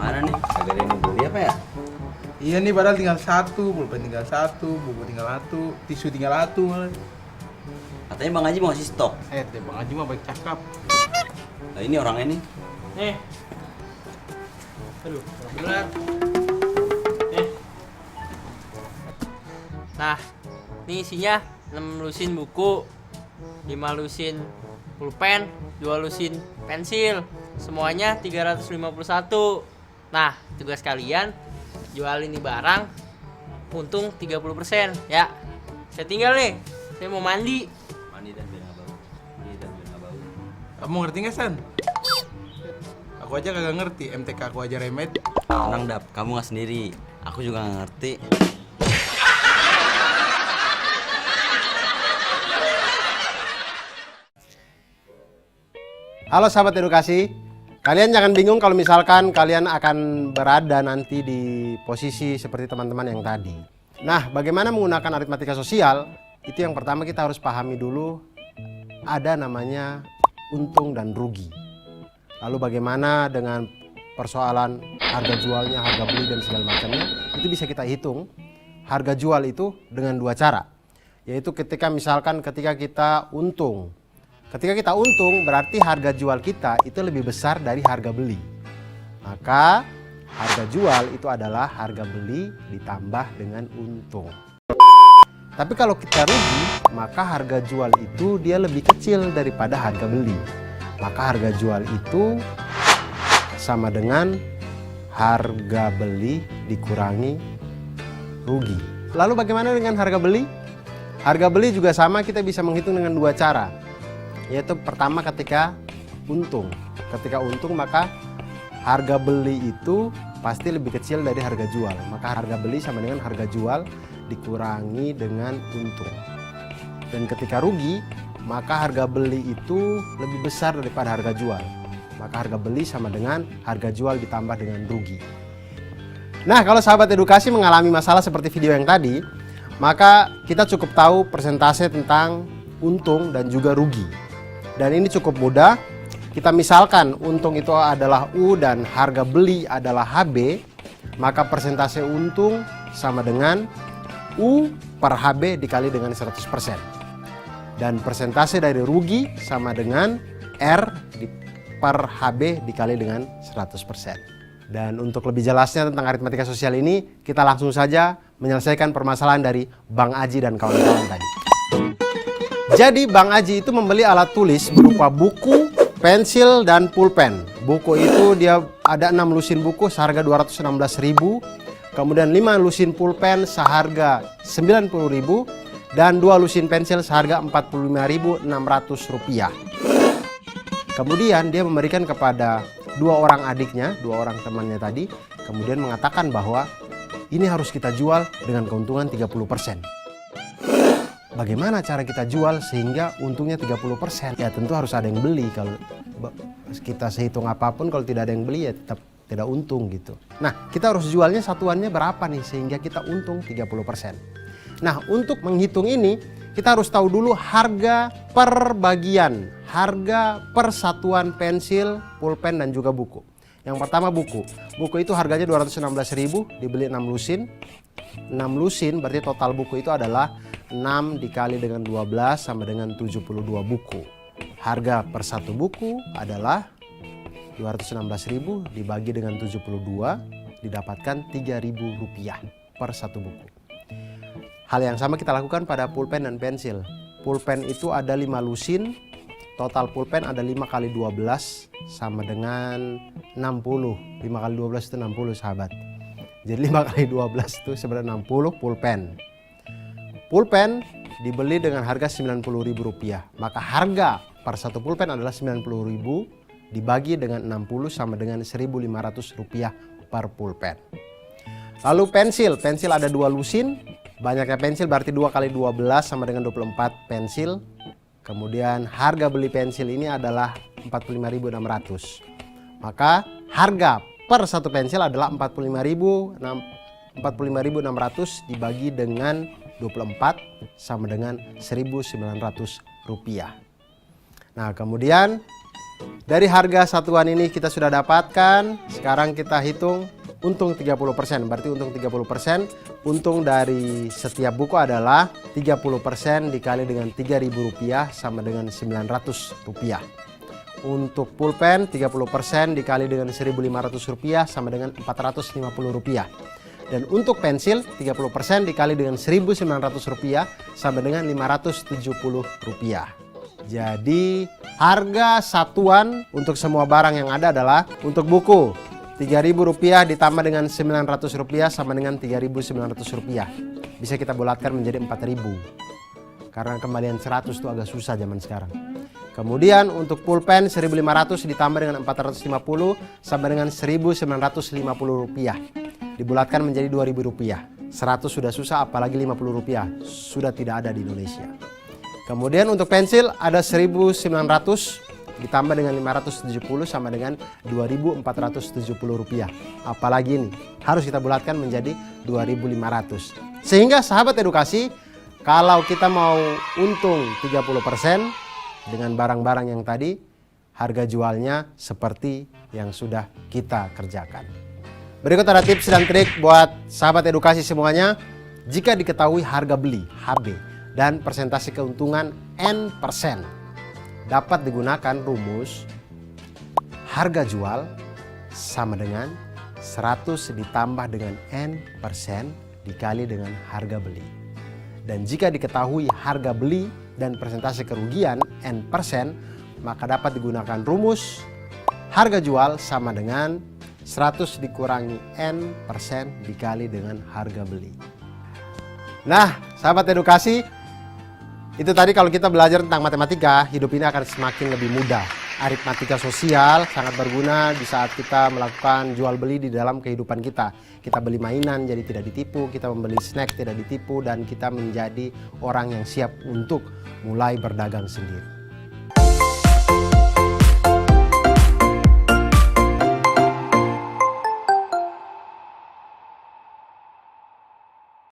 Mana nih? Kagak ada yang mau beli apa ya? Iya nih, padahal tinggal satu, pulpen tinggal satu, buku tinggal satu, tisu tinggal satu malah. Katanya Bang Haji mau ngasih stok. Deh Bang Haji mah baik cakap. Nah, ini orangnya nih. Nih. Aduh, bener. Nih. Nah, ini isinya 6 lusin buku, 5 lusin pulpen, 2 lusin pensil. Semuanya 351. Nah, tugas kalian jual ini barang untung 30% ya. Saya tinggal nih. Saya mau mandi. Mandi dan biar nggak bau. Mandi dan biar nggak bau. Kamu ngerti nggak, San? Aku aja kagak ngerti, MTK aku aja remet. Tenang, Dap, kamu nggak sendiri. Aku juga nggak ngerti. Halo sahabat edukasi, kalian jangan bingung kalau misalkan kalian akan berada nanti di posisi seperti teman-teman yang tadi. Nah, bagaimana menggunakan aritmatika sosial? Itu yang pertama kita harus pahami dulu, ada namanya untung dan rugi. Lalu bagaimana dengan persoalan harga jualnya, harga beli dan segala macamnya, itu bisa kita hitung harga jual itu dengan dua cara. Yaitu ketika kita untung. Ketika kita untung berarti harga jual kita itu lebih besar dari harga beli. Maka harga jual itu adalah harga beli ditambah dengan untung. Tapi kalau kita rugi, maka harga jual itu dia lebih kecil daripada harga beli. Maka harga jual itu sama dengan harga beli dikurangi rugi. Lalu bagaimana dengan harga beli? Harga beli juga sama, kita bisa menghitung dengan dua cara. Yaitu pertama ketika untung. Ketika untung maka harga beli itu pasti lebih kecil dari harga jual. Maka harga beli sama dengan harga jual dikurangi dengan untung. Dan ketika rugi, maka harga beli itu lebih besar daripada harga jual. Maka harga beli sama dengan harga jual ditambah dengan rugi. Nah, kalau sahabat edukasi mengalami masalah seperti video yang tadi, maka kita cukup tahu persentase tentang untung dan juga rugi. Dan ini cukup mudah. Kita misalkan untung itu adalah U dan harga beli adalah HB, maka persentase untung sama dengan U per HB dikali dengan 100%. Dan persentase dari rugi sama dengan R per HB dikali dengan 100%. Dan untuk lebih jelasnya tentang aritmatika sosial ini, kita langsung saja menyelesaikan permasalahan dari Bang Aji dan kawan-kawan tadi. Jadi Bang Aji itu membeli alat tulis berupa buku, pensil, dan pulpen. Buku itu dia ada 6 lusin buku seharga 216.000, kemudian 5 lusin pulpen seharga 90.000, dan 2 lusin pensil seharga 45.600 rupiah. Kemudian dia memberikan kepada 2 orang adiknya, 2 orang temannya tadi, kemudian mengatakan bahwa ini harus kita jual dengan keuntungan 30%. Bagaimana cara kita jual sehingga untungnya 30%? Ya tentu harus ada yang beli. Kalau kita sehitung apapun, kalau tidak ada yang beli ya tetap tidak untung gitu. Nah, kita harus jualnya satuannya berapa nih sehingga kita untung 30%. Nah, untuk menghitung ini kita harus tahu dulu harga per bagian, harga per satuan pensil, pulpen dan juga buku. Yang pertama buku. Buku itu harganya 216.000, dibeli 6 lusin. 6 lusin berarti total buku itu adalah 6 dikali dengan 12 sama dengan 72 buku. Harga per satu buku adalah 216.000 dibagi dengan 72 didapatkan 3.000 rupiah per satu buku. Hal yang sama kita lakukan pada pulpen dan pensil. Pulpen itu ada 5 lusin, total pulpen ada 5 kali 12 sama dengan 60. 5 kali 12 itu 60 sahabat. Jadi 5 kali 12 itu sebenarnya 60 pulpen. Pulpen dibeli dengan harga Rp90.000. Maka harga per satu pulpen adalah Rp90.000 dibagi dengan 60 sama dengan Rp1.500 per pulpen. Lalu pensil. Pensil ada 2 lusin. Banyaknya pensil berarti 2 kali 12 sama dengan 24 pensil. Kemudian harga beli pensil ini adalah Rp45.600. Maka harga per satu pensil adalah Rp45.600 dibagi dengan 24 sama dengan Rp1.900. Nah, kemudian Dari harga satuan ini kita sudah dapatkan. Sekarang kita hitung untung 30%. Berarti untung 30%. Untung dari setiap buku adalah 30% dikali dengan Rp3.000 sama dengan Rp900. Untuk pulpen 30% dikali dengan Rp1.500 sama dengan Rp450. Dan untuk pensil 30% dikali dengan Rp1.900 sama dengan Rp570. Jadi harga satuan untuk semua barang yang ada adalah untuk buku Rp3.000 ditambah dengan Rp900 sama dengan Rp3.900. Bisa kita bulatkan menjadi Rp4.000. Karena kembalian 100 itu agak susah zaman sekarang. Kemudian untuk pulpen Rp1.500 ditambah dengan Rp450 sama dengan Rp1.950. Dibulatkan menjadi Rp2.000. 100 sudah susah, apalagi Rp50. Sudah tidak ada di Indonesia. Kemudian untuk pensil ada Rp1.900 ditambah dengan Rp570 sama dengan Rp2.470. Apalagi ini harus kita bulatkan menjadi Rp2.500. Sehingga sahabat edukasi, kalau kita mau untung 30% dengan barang-barang yang tadi, harga jualnya seperti yang sudah kita kerjakan. Berikut ada tips dan trik buat sahabat edukasi semuanya. Jika diketahui harga beli HB dan persentase keuntungan N%, dapat digunakan rumus harga jual sama dengan 100 ditambah dengan N% dikali dengan harga beli. Dan jika diketahui harga beli dan persentase kerugian N%, maka dapat digunakan rumus harga jual sama dengan 100 dikurangi N% dikali dengan harga beli. Nah, sahabat edukasi, itu tadi kalau kita belajar tentang matematika, hidup ini akan semakin lebih mudah. Aritmatika sosial sangat berguna di saat kita melakukan jual beli di dalam kehidupan kita. Kita beli mainan jadi tidak ditipu, kita membeli snack tidak ditipu, dan kita menjadi orang yang siap untuk mulai berdagang sendiri.